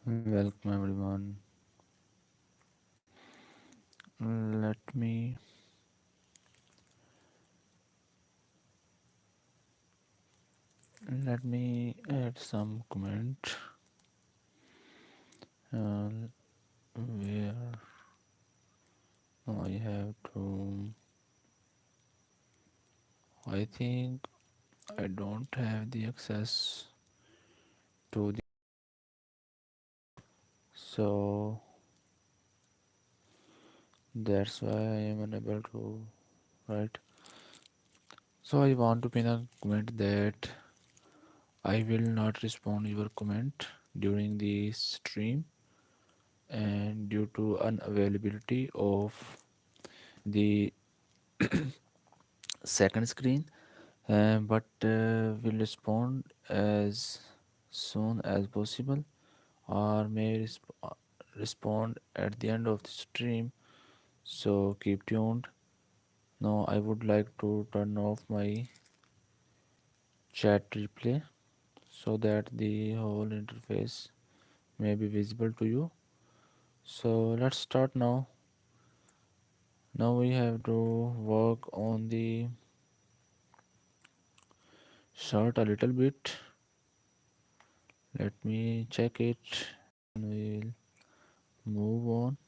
Welcome everyone. Let me add some comment uh, where I have to. I think I don't have the access to the, so that's why I am unable to write. So I want to pin a comment that I will not respond your comment during the stream and due to unavailability of the second screen, but will respond as soon as possible or may respond at the end of the stream. So keep tuned. Now I would like to turn off my chat replay so that the whole interface may be visible to you. So let's start now. Now we have to work on the shirt a little bit. Let me check it and we'll move on.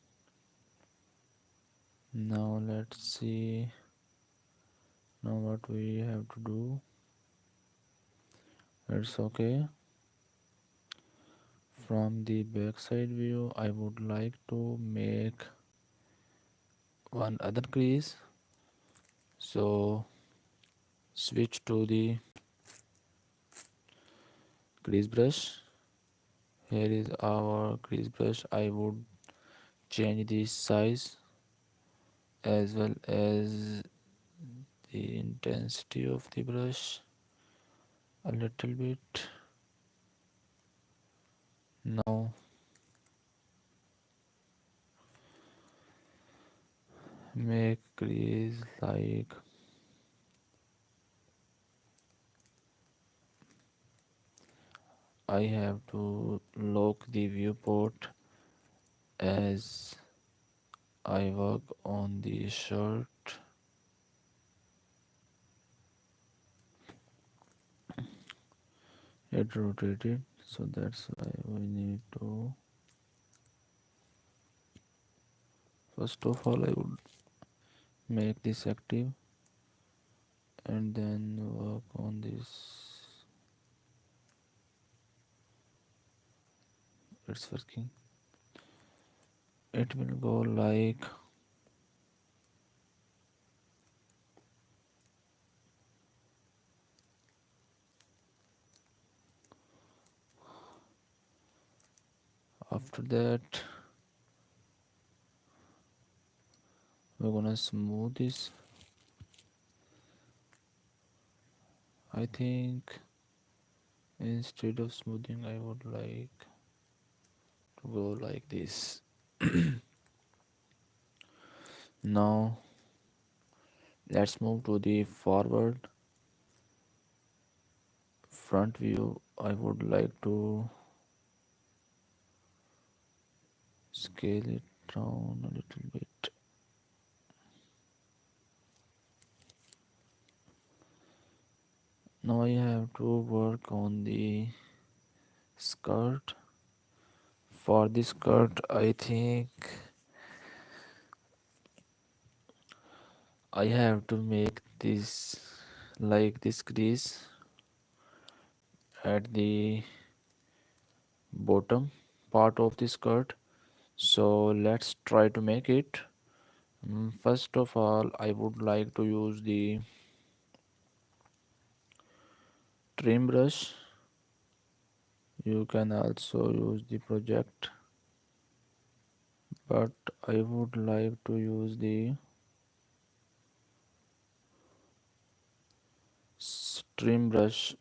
Now let's see now what we have to do. It's okay. From the backside view, I would like to make one other crease. So switch to the crease brush. Here is our crease brush. I would change the size as well as the intensity of the brush a little bit. Now make crease like I have to lock the viewport as I work on the shirt. It rotated, so that's why we need to. First of all, I would make this active and then work on this. It's working. It will go like after that. We're gonna smooth this. I think instead of smoothing, I would like to go like this. Now let's move to the forward front view. I would like to scale it down a little bit. Now I have to work on the skirt. For this skirt, I think I have to make this like this crease at the bottom part of the skirt. So let's try to make it. First of all, I would like to use the trim brush. You can also use the project, but I would like to use the trim brush.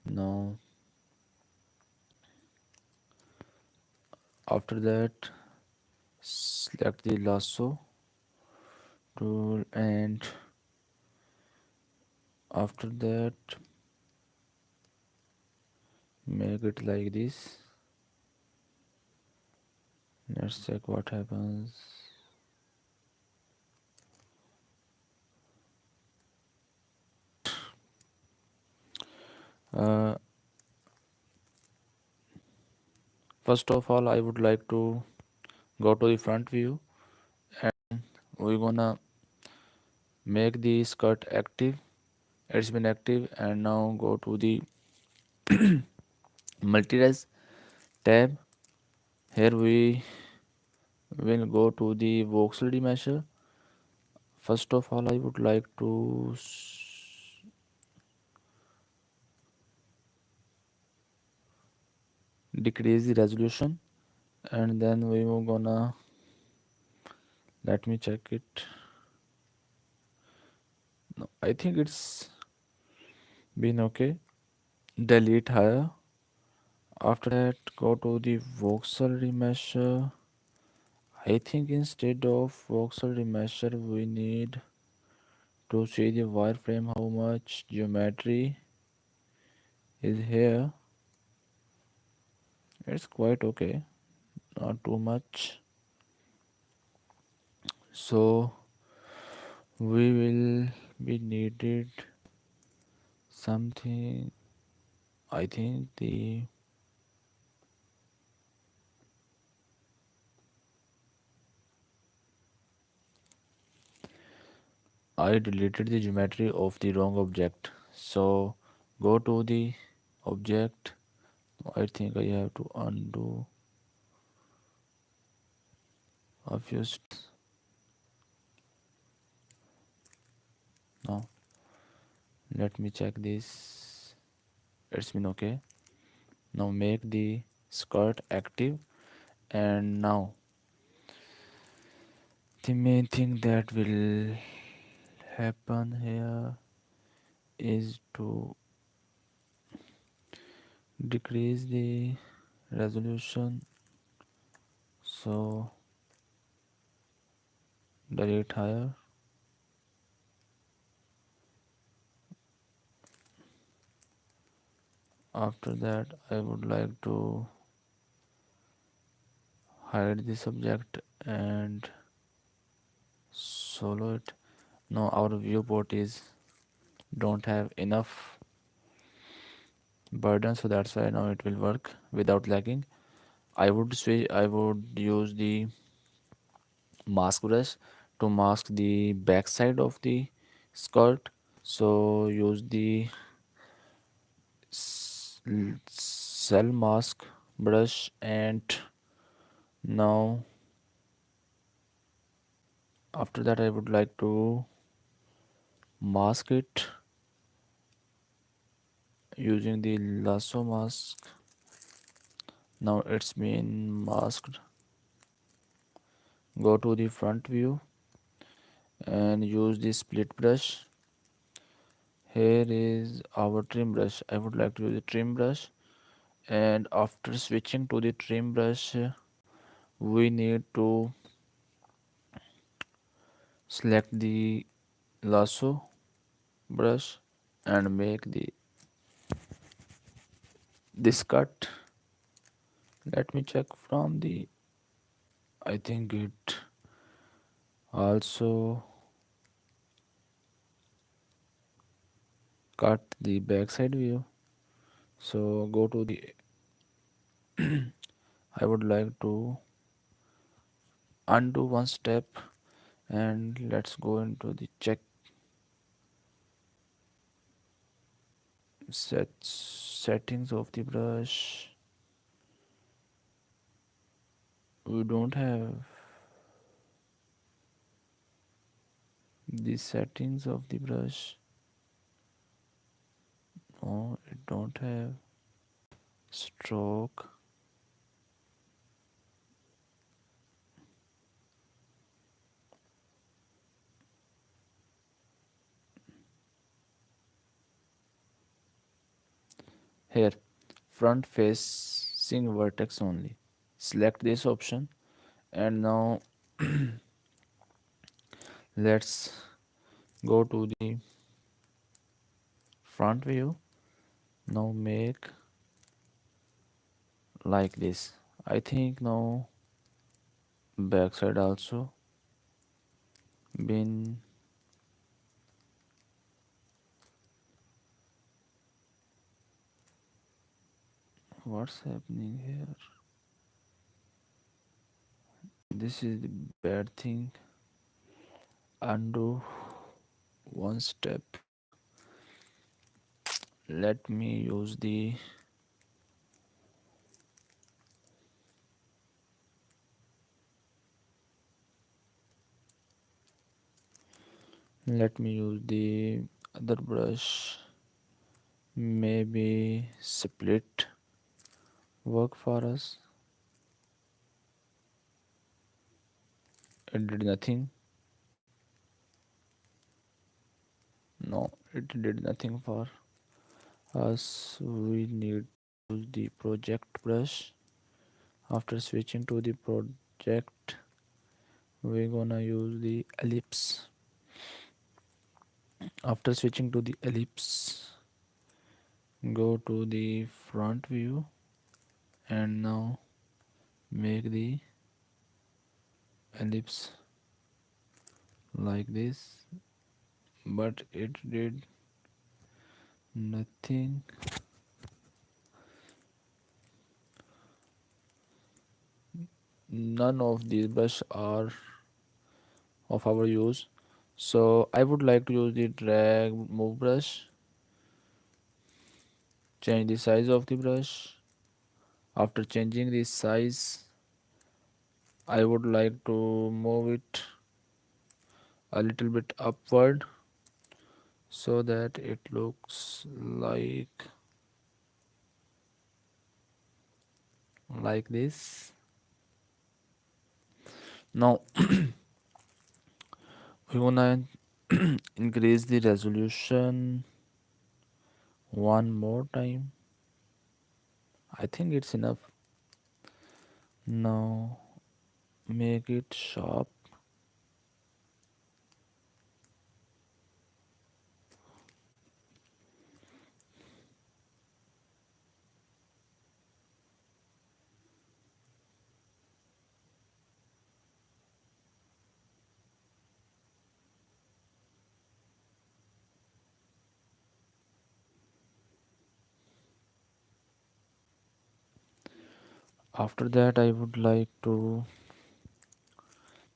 Now after that, select the lasso tool and after that make it like this. Let's check what happens. uh, First of all, I would like to go to the front view, and we're gonna make the skirt active. It's been active, and now go to the multi-res tab. Here we will go to the voxel demasher. First of all, I would like to decrease the resolution, and then we will gonna, let me check it. No, I think it's been okay. Delete higher. After that, go to the voxel remesher. I think instead of voxel remesher, we need to see the wireframe how much geometry is here. It's quite okay, not too much. So we will be needed something. I think the I deleted the geometry of the wrong object. So go to the object. I think I have to undo a few steps. Now let me check this. It's been okay. Now make the skirt active, and now the main thing that will happen here is to decrease the resolution. So delete higher. After that, I would like to hide the subject and solo it. Now our viewport is don't have enough burden, so that's why now it will work without lagging. I would use the mask brush to mask the back side of the skirt. So use the cell mask brush, and now after that I would like to mask it using the lasso mask. Now it's been masked. Go to the front view and use the split brush. Here is our trim brush. I would like to use the trim brush, and after switching to the trim brush, we need to select the lasso brush and make this cut. Let me check from the, I think it also cut the backside view. So go to the, I would like to undo one step, and let's go into the check settings of the brush. We don't have the settings of the brush. No, it don't have stroke. Here, front facing vertex only. Select this option, and now let's go to the front view. Now make like this. I think now backside also been. What's happening here? This is the bad thing. Undo one step. Let me use the other brush. Maybe split work for us. It did nothing. No, it did nothing for us. We need to use the project brush. After switching to the project, we're gonna use the ellipse. After switching to the ellipse, go to the front view and now make the ellipse like this, but it did nothing. None of these brush are of our use, so I would like to use the drag move brush. Change the size of the brush. After changing the size, I would like to move it a little bit upward so that it looks like this. Now we wanna increase the resolution one more time. I think it's enough. Now make it sharp. After that, I would like to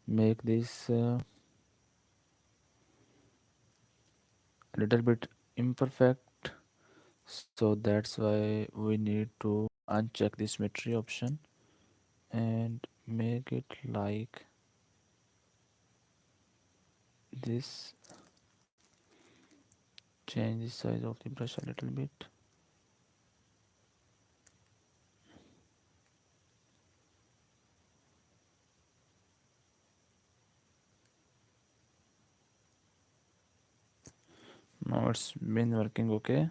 make this a little bit imperfect, so that's why we need to uncheck the symmetry option and make it like this. Change the size of the brush a little bit. Now it's been working okay.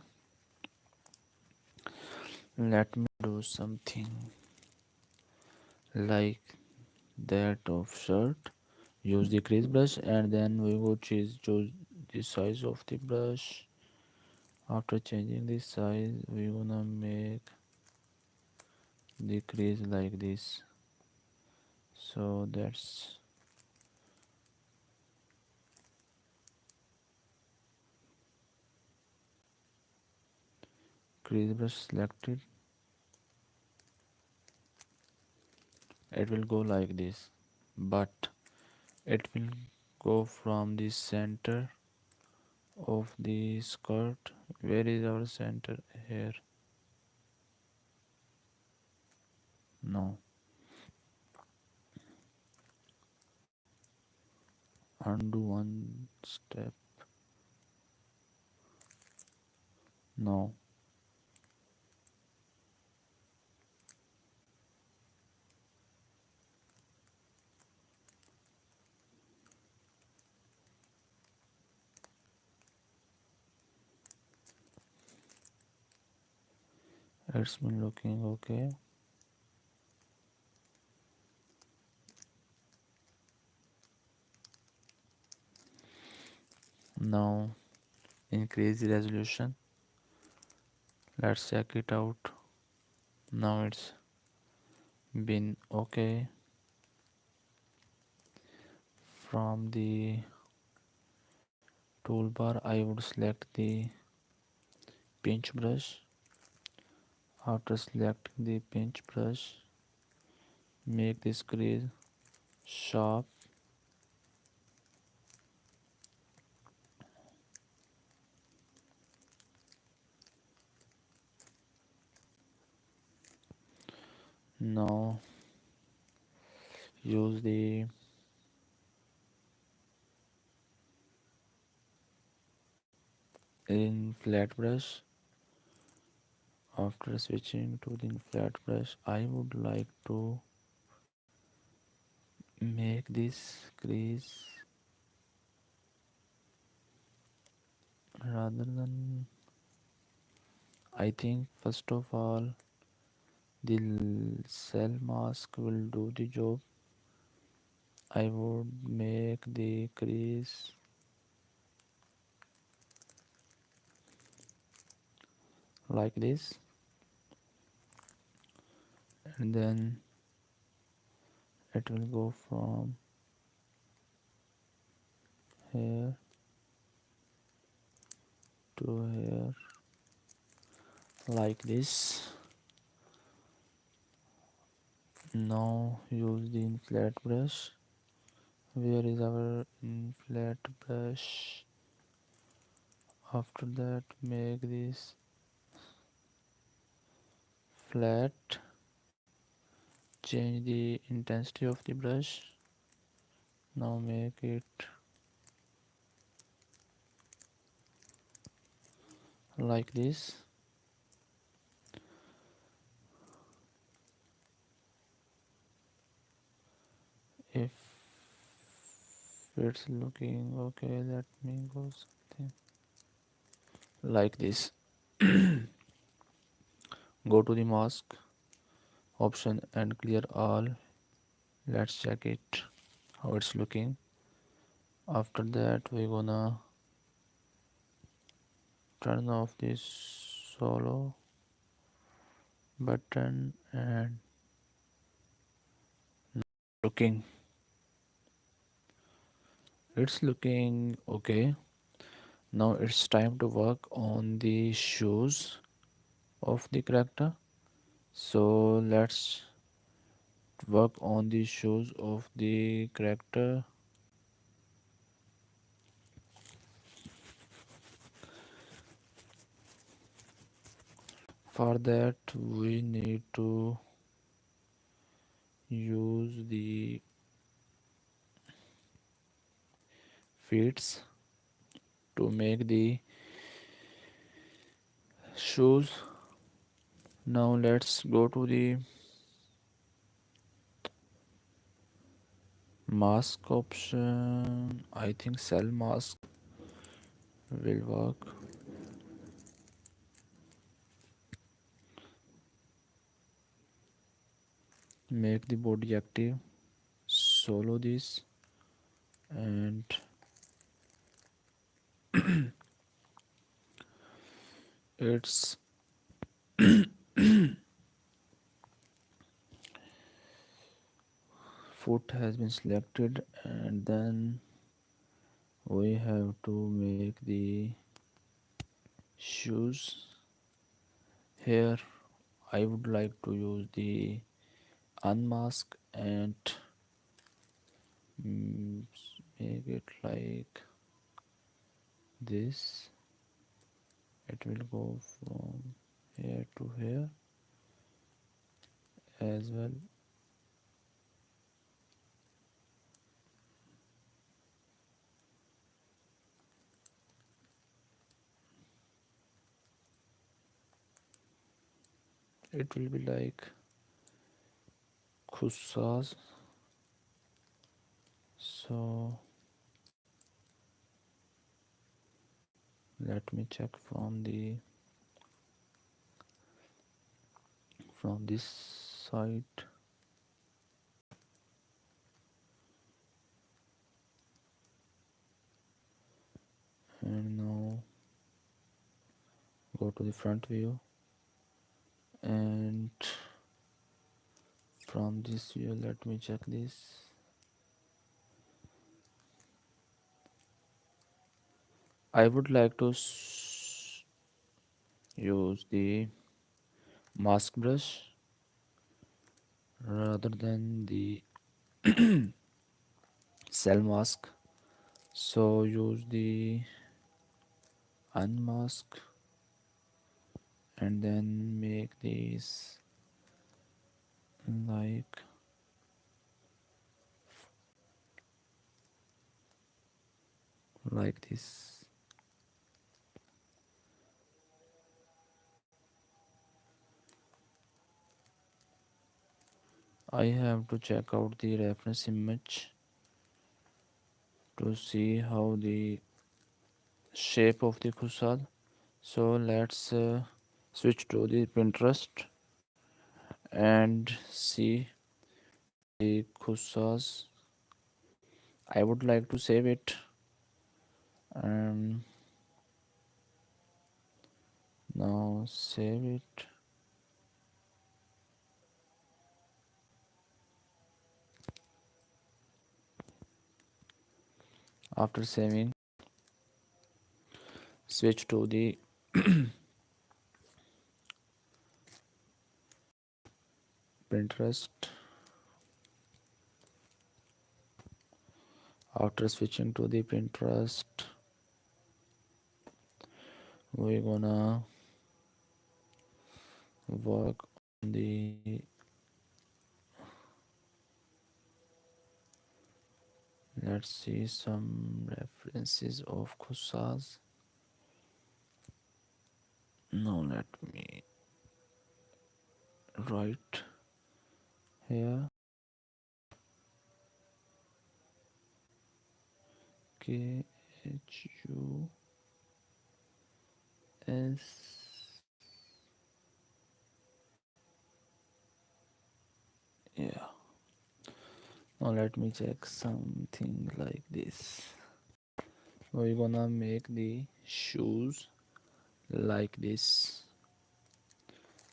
Let me do something like that of shirt. Use the crease brush and then we will choose the size of the brush. After changing the size, we gonna make the crease like this. So that's crease brush selected. It will go like this, but it will go from the center of the skirt. Where is our center here? No. Undo one step. No. It's been looking okay. Now increase the resolution. Let's check it out. Now it's been okay. From the toolbar, I would select the pinch brush. After selecting the pinch brush, make this crease sharp. Now use the in flat brush. After switching to the flat brush, I would like to make this crease rather than, I think first of all the cell mask will do the job. I would make the crease like this, and then it will go from here to here like this. Now use the flat brush. Where is our flat brush? After that, make this flat. Change the intensity of the brush. Now make it like this. If it's looking okay, let me go something like this. Go to the mask option and clear all. Let's check it how it's looking. After that, we're gonna turn off this solo button and looking, it's looking okay. Now it's time to work on the shoes of the character. So let's work on the shoes of the character. For that we need to use the feet to make the shoes. Now let's go to the mask option. I think cell mask will work. Make the body active, solo this, and its foot has been selected, and then we have to make the shoes. Here I would like to use the unmask and make it like this. It will go from here to here as well. It will be like khussas. So let me check from this side. And now go to the front view, and from this view let me check this. I would like to use the mask brush rather than the cell mask. So use the unmask and then make these like this. I have to check out the reference image to see how the shape of the kusal. So let's switch to the Pinterest and see the kusas. I would like to save it, and now save it. After saving, switch to the Pinterest. After switching to the Pinterest, we're gonna work on the, let's see some references of kusas. Now let me write here KHUS. Yeah. Now let me check something like this. We're gonna make the shoes like this.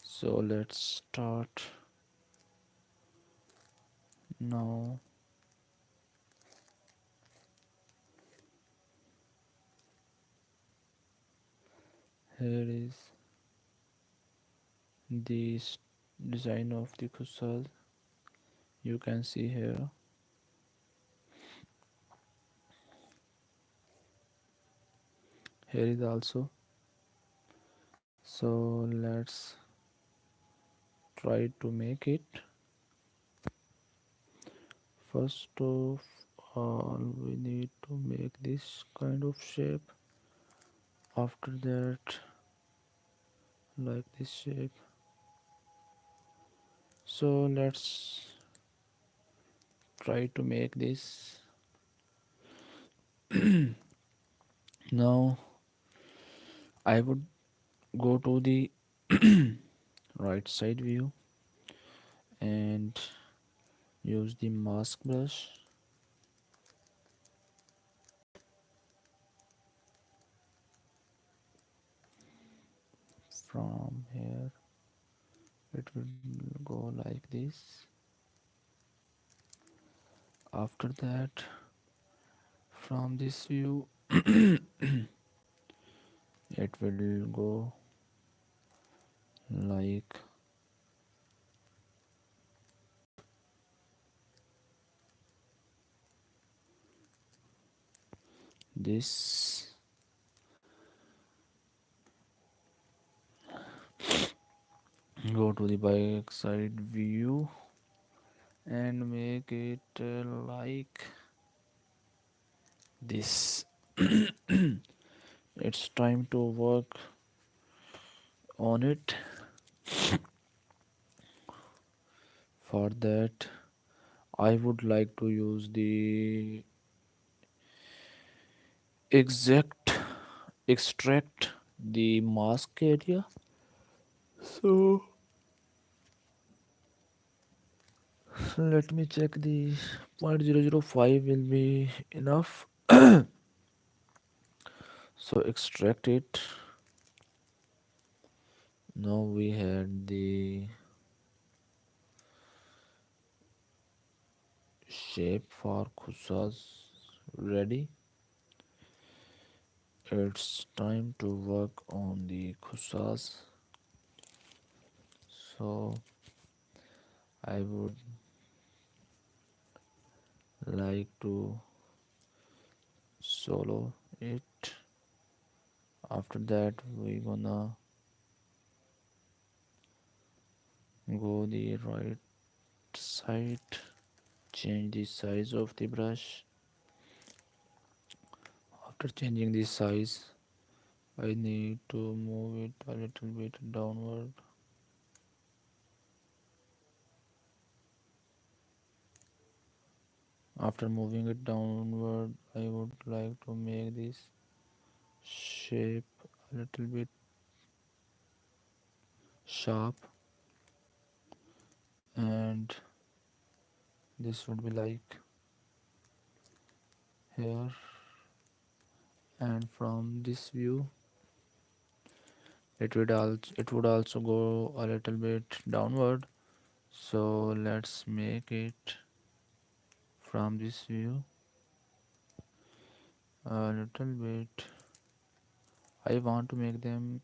So let's start now. Here is the design of the kusal. You can see here. Here is also. So let's try to make it. First of all, we need to make this kind of shape. After that, like this shape. So let's try to make this. Now I would go to the right side view and use the mask brush. From here it will go like this. After that, from this view it will go like this. Go to the back side view and make it like this. It's time to work on it. For that, I would like to use the exact extract the mask area. So let me check the 0.005 will be enough. So extract it. Now we had the shape for kusas ready. It's time to work on the khusas. So I would like to solo it. After that, we gonna go the right side, change the size of the brush. After changing the size, I need to move it a little bit downward. After moving it downward, I would like to make this shape a little bit sharp, and this would be like here, and from this view it would also go a little bit downward. So let's make it from this view a little bit. I want to make them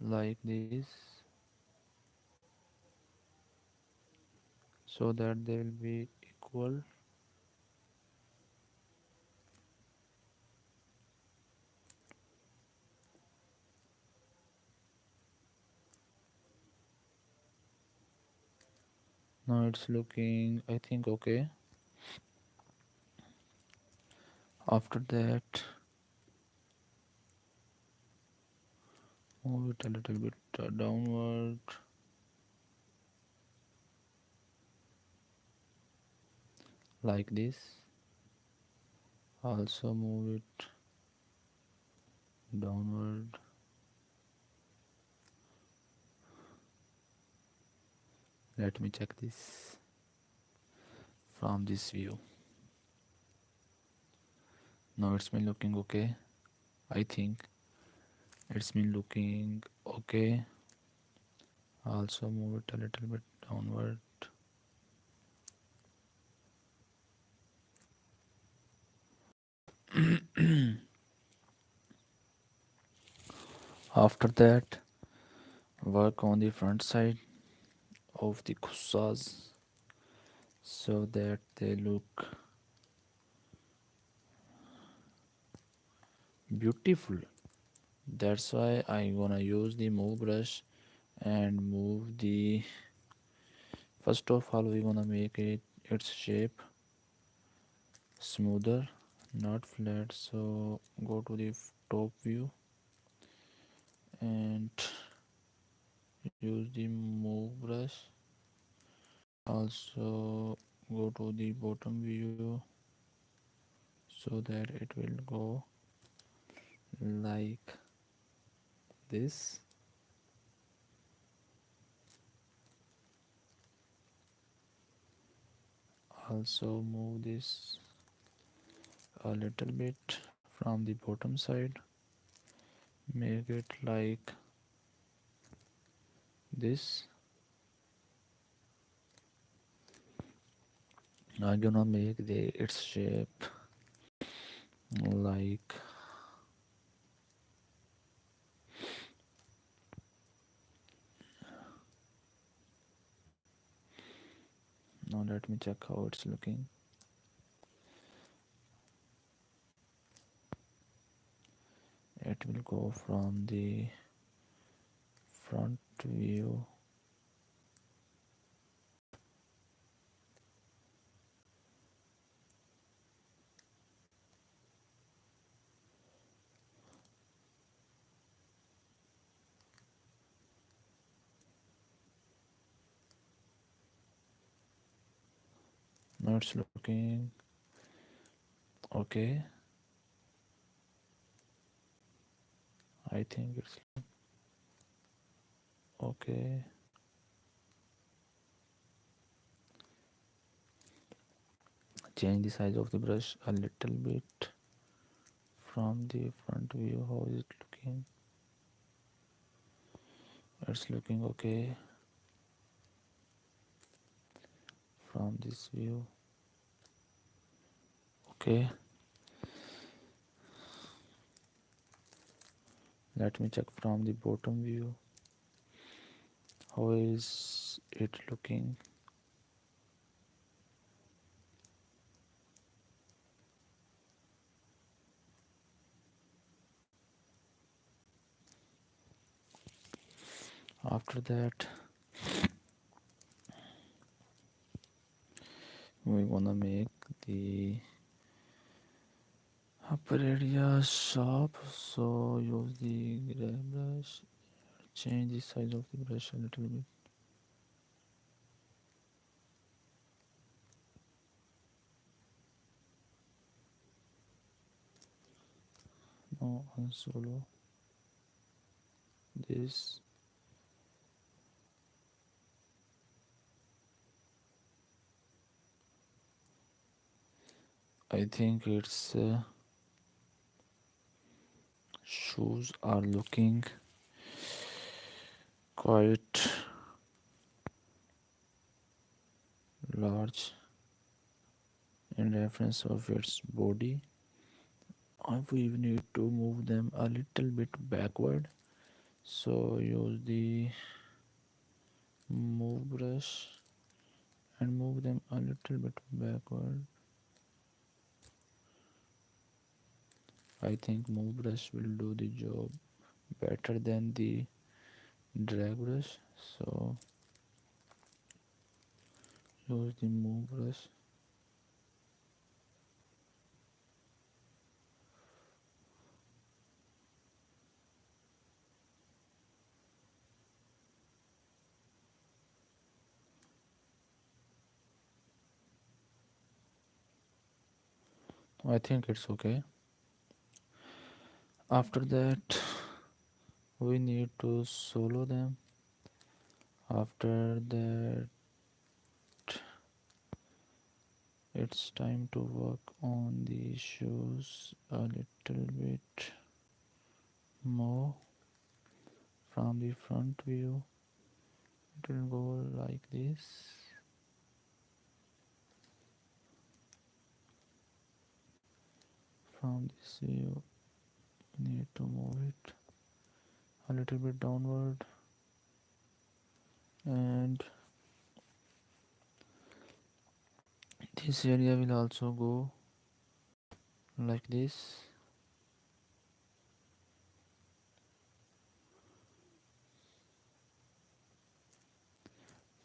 like this so that they will be equal. Now it's looking, I think, okay. After that, move it a little bit downward, like this. Also move it downward. Let me check this from this view. Now it's been looking okay. I think it's been looking okay. Also move it a little bit downward. After that, work on the front side of the kusas so that they look beautiful. That's why I'm gonna use the move brush and move the, first of all we're gonna make it its shape smoother, not flat. So go to the top view and use the move brush. Also go to the bottom view so that it will go like this. Also move this a little bit from the bottom side, make it like this. I'm gonna make the its shape like, now let me check how it's looking. It will go from the front view now it's looking okay. I think it's okay. Change the size of the brush a little bit from the front view. How is it looking? It's looking okay from this view. Okay. Let me check from the bottom view. How is it looking? After that, we wanna make the upper area sharp. So use the gray brush. Change the size of the brush a little bit. Now unsolo this. I think its shoes are looking quite large in reference of its body. We need to move them a little bit backward. So use the move brush and move them a little bit backward. I think move brush will do the job better than the drag brush. So use the move brush. I think it's okay. After that, we need to solo them. After that, it's time to work on the shoes a little bit more. From the front view, it will go like this. From this view, we need to move it a little bit downward, and this area will also go like this.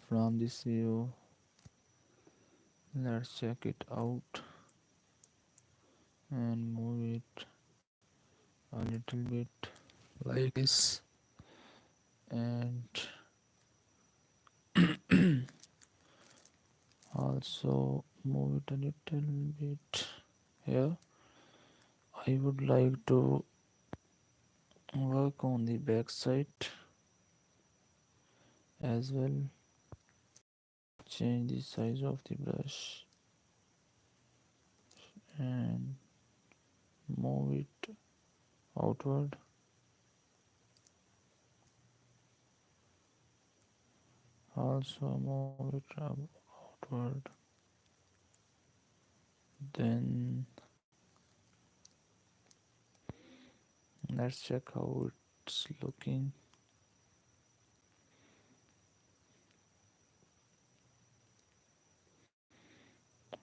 From this view, let's check it out and move it a little bit like this, and also move it a little bit here. I would like to work on the back side as well. Change the size of the brush and move it outward. Also move it outward. Then let's check how it's looking.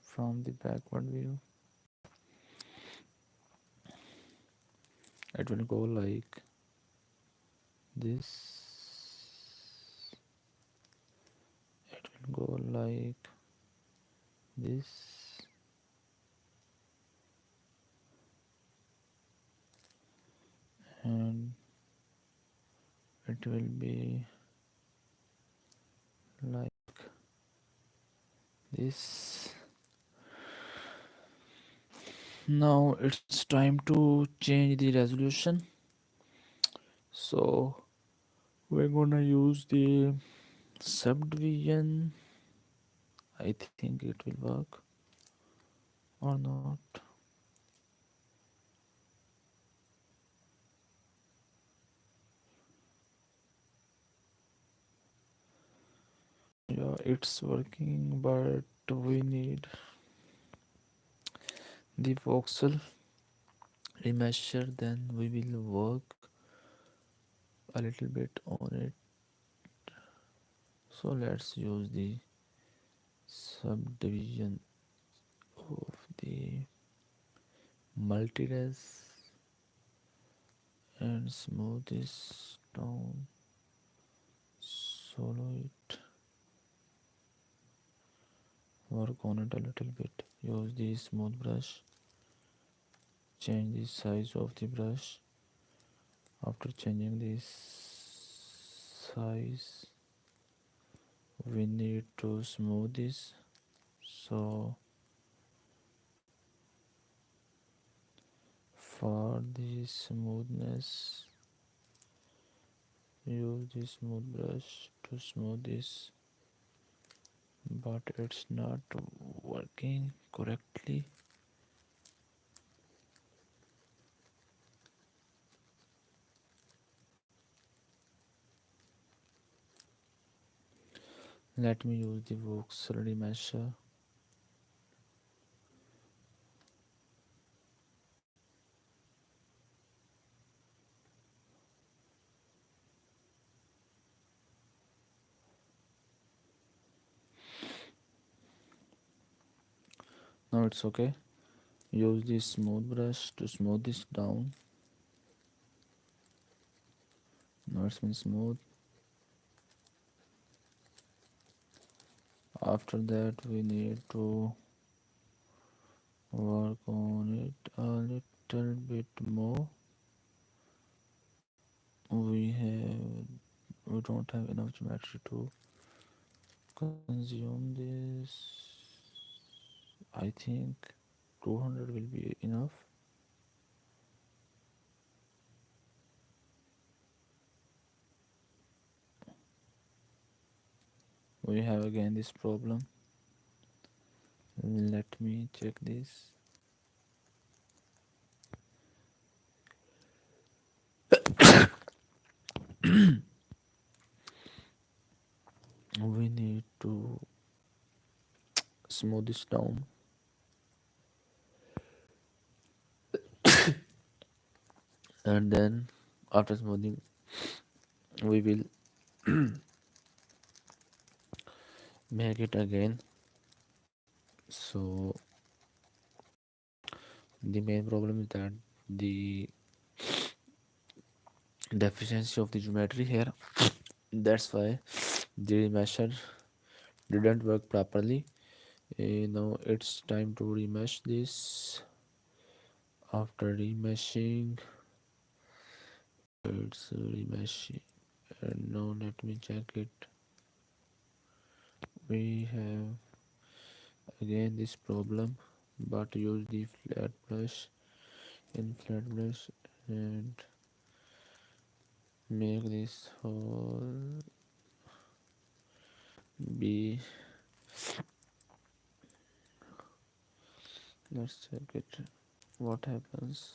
From the backward view, it will go like this. It will go like this, and it will be like this. Now it's time to change the resolution. So we're gonna use the subdivision. I think it will work or not. Yeah, it's working, but we need the voxel remeasure. Then we will work a little bit on it. So let's use the subdivision of the multi-res and smooth this down. Solo it, work on it a little bit. Use the smooth brush, change the size of the brush. After changing the size, we need to smooth this. So for the smoothness, use the smooth brush to smooth this, but it's not working correctly. Let me use the voxel remesher. Now it's okay. Use the smooth brush to smooth this down. Now it's been smooth. After that, we need to work on it a little bit more. We don't have enough geometry to consume this. I think 200 will be enough. We have again this problem. Let me check this. We need to smooth this down, and then after smoothing we will make it again. So the main problem is that the deficiency of the geometry here. That's why the mesher didn't work properly. Now it's time to remesh this. After remeshing, it's remeshing. And now let me check it. We have again this problem, but use the flat brush in flat brush and make this hole be. Let's check it. What happens?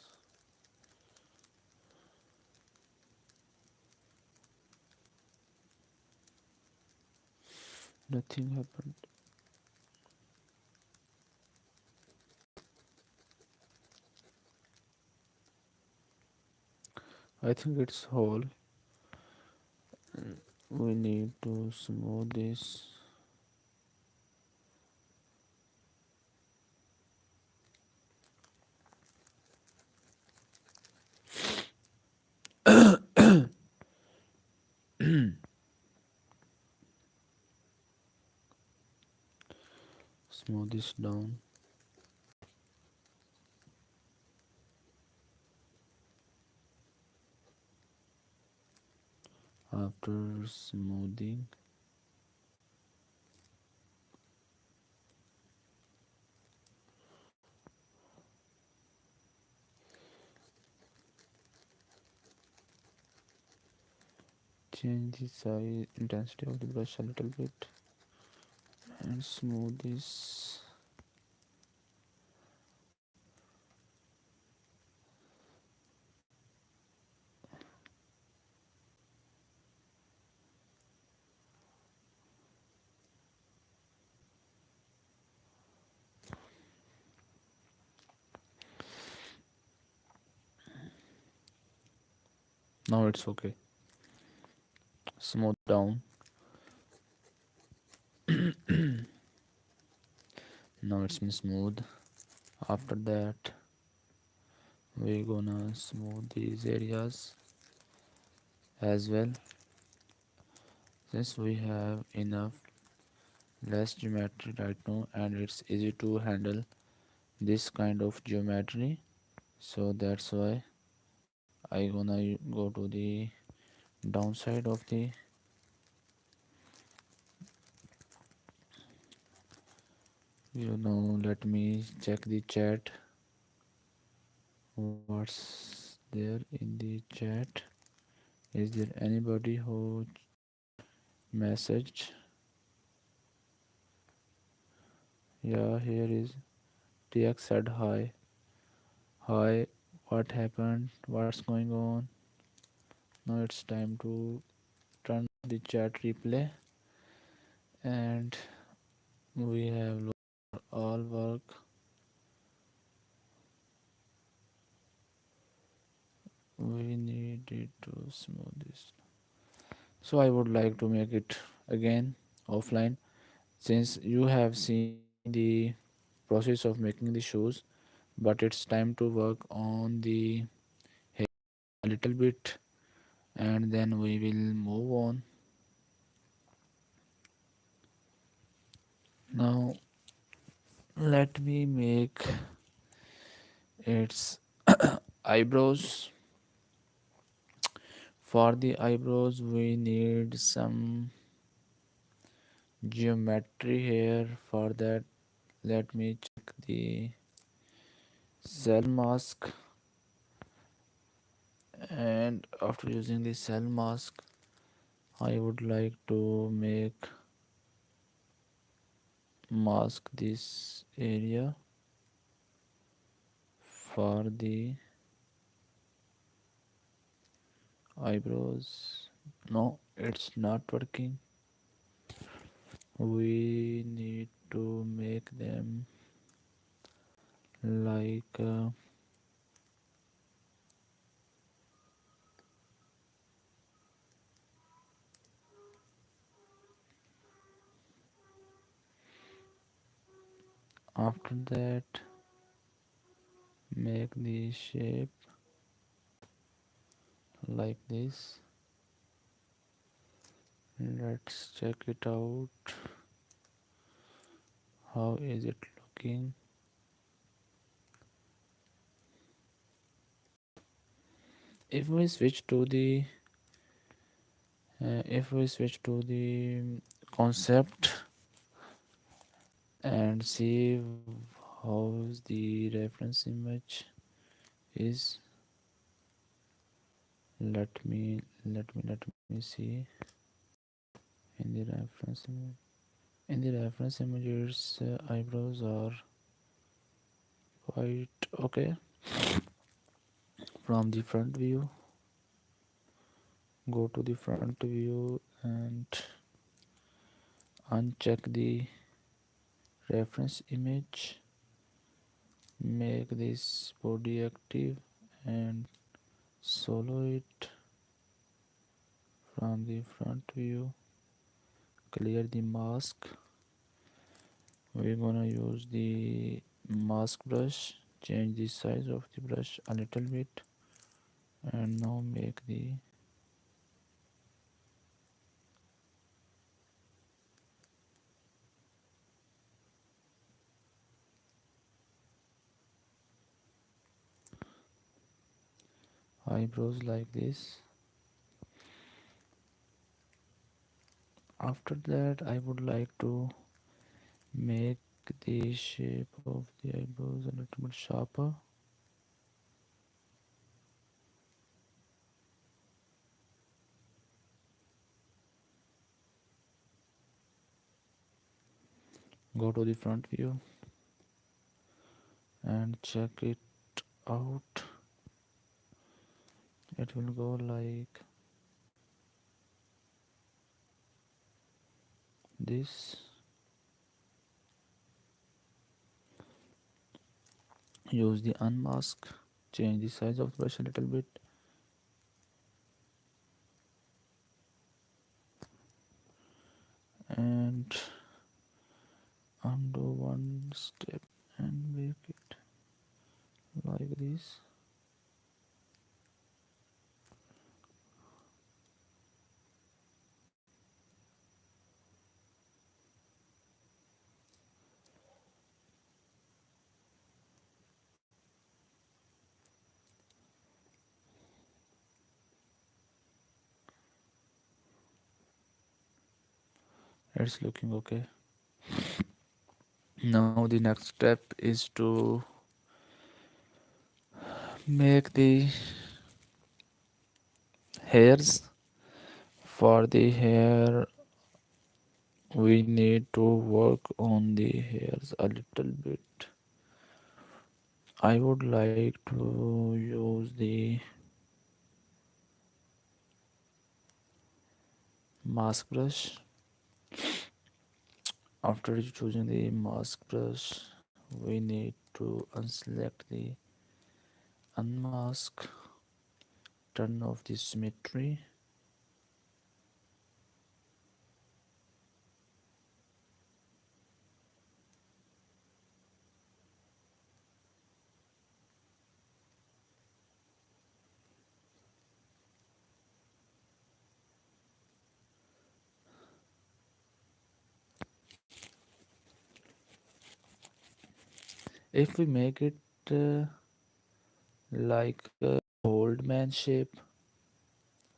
Nothing happened. I think it's whole. We need to smooth this. Smooth this down. After smoothing, change the size intensity of the brush a little bit and smooth this. Now it's okay. smooth down. Now it's been smooth. After that, we gonna smooth these areas as well. Since we have enough less geometry right now and it's easy to handle this kind of geometry, so that's why I gonna go to the downside of the, let me check the chat. What's there in the chat? Is there anybody who messaged? Yeah, here is TX said hi. Hi, what happened? What's going on? Now it's time to turn the chat replay, and we have all work. We needed to smooth this. So I would like to make it again offline, since you have seen the process of making the shoes, but it's time to work on the hair a little bit, and then we will move on. Now let me make its eyebrows. For the eyebrows we need some geometry here. For that, let me check the cell mask, and after using the cell mask I would like to mask this area for the eyebrows. No, it's not working. We need to make them like after that make the shape like this. Let's check it out. How is it looking? If we switch to the concept and see how the reference image is, let me see in the reference image. In the reference images, eyebrows are quite okay. From the front view, go to the front view and uncheck the reference image, make this body active and solo it. From the front view, clear the mask. We're gonna use the mask brush, change the size of the brush a little bit, and now make the eyebrows like this. After that I would like to make the shape of the eyebrows a little bit sharper. Go to the front view and check it out. It will go like this. Use the unmask, change the size of the brush a little bit, undo one step and make it like this. It's looking okay. Now the next step is to make the hairs. For the hair, we need to work on the hairs a little bit. I would like to use the mask brush. After choosing the mask brush, we need to unselect the unmask, turn off the symmetry. If we make it uh, like old man shape,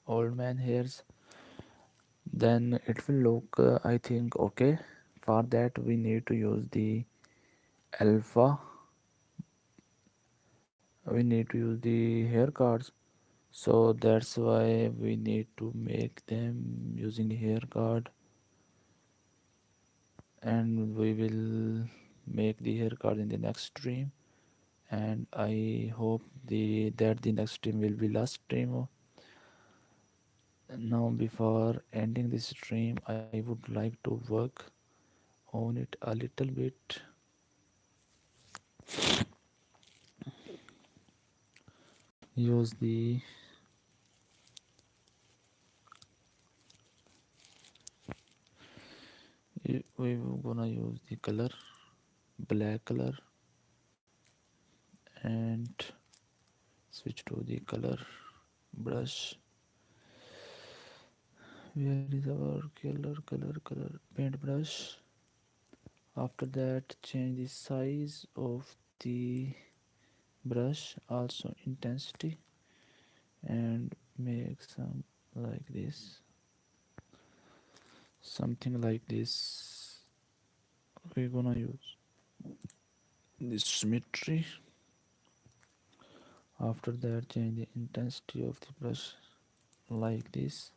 old man hairs, then it will look, I think, okay. For that, we need to use the alpha. We need to use the hair cards. So that's why we need to make them using the hair card, and we will make the hair card in the next stream. And I hope the next stream will be last stream. Now, before ending this stream, I would like to work on it a little bit. Use the we gonna use the color black color and switch to the color brush. Where is our color paintbrush? After that, change the size of the brush, also intensity, and make some like this, something like this. We're gonna use this symmetry. After that, change the intensity of the brush like this.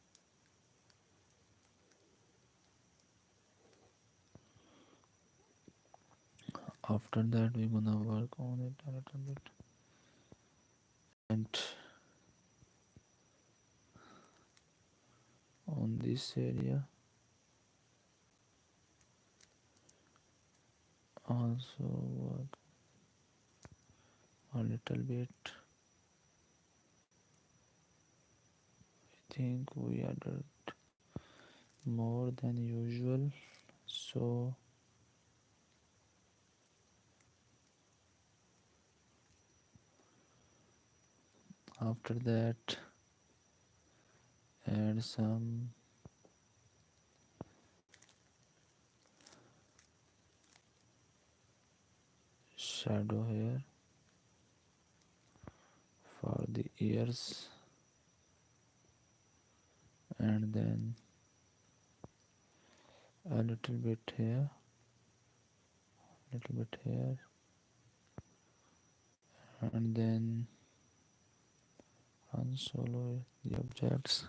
After that, we're gonna work on it a little bit, and on this area also work a little bit. I think we added more than usual, so after that, add some shadow here for the ears, and then a little bit here, little bit here, and then unsolo the objects.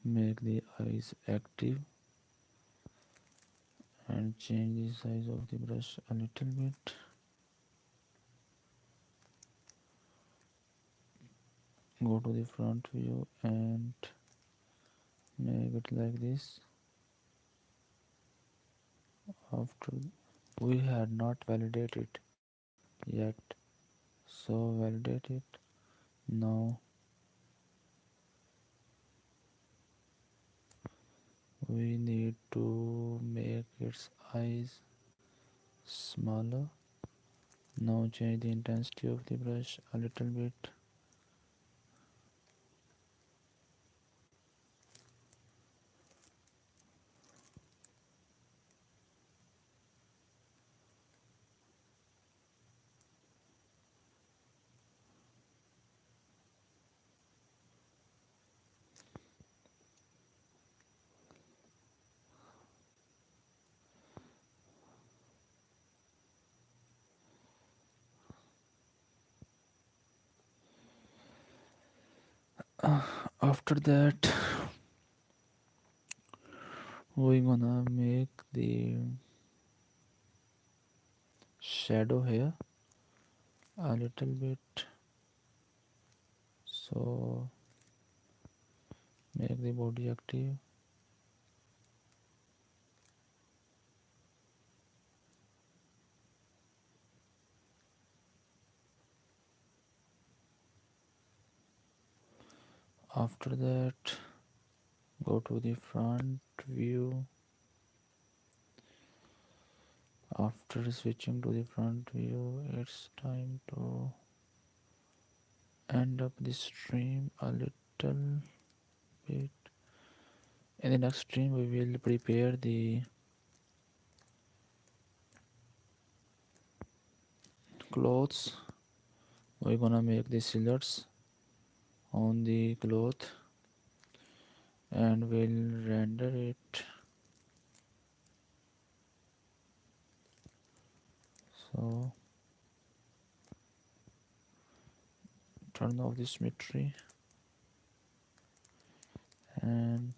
Make the eyes active and change the size of the brush a little bit. Go to the front view and make it like this. After we had not validated yet, so validate it now. We need to make its eyes smaller. Now change the intensity of the brush a little bit. After that, we're gonna make the shadow here a little bit. So make the body active. After that, go to the front view. After switching to the front view, it's time to end up the stream a little bit. In the next stream, we will prepare the clothes. We're gonna make the silhouettes on the cloth and we'll render it. So turn off the symmetry and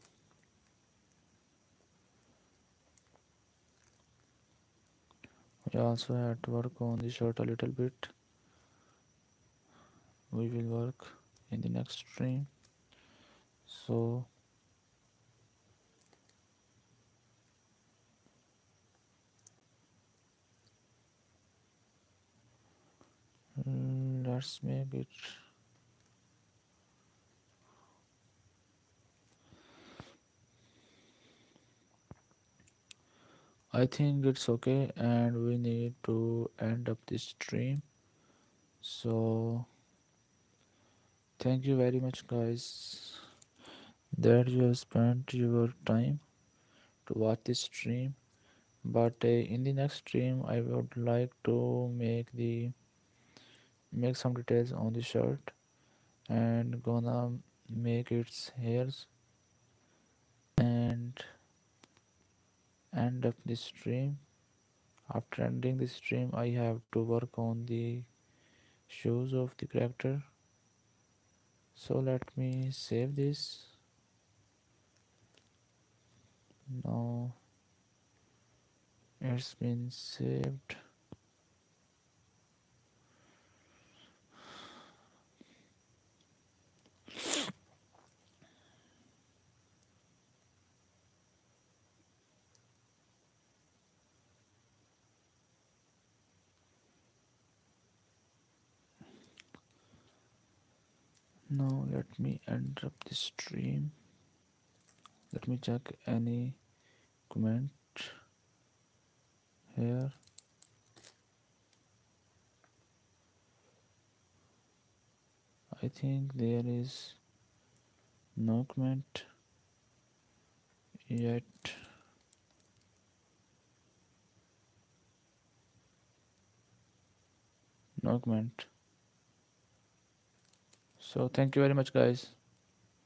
we also have to work on the shirt a little bit. We will work in the next stream. So let's make it. I think it's okay and we need to end up this stream. So thank you very much guys that you have spent your time to watch this stream. But in the next stream I would like to make some details on the shirt and gonna make its hairs and end up the stream. After ending the stream I have to work on the shoes of the character. So let me save this. Now it's been saved. Now let me interrupt the stream. Let me check any comment here. I think there is no comment yet. No comment. So thank you very much guys.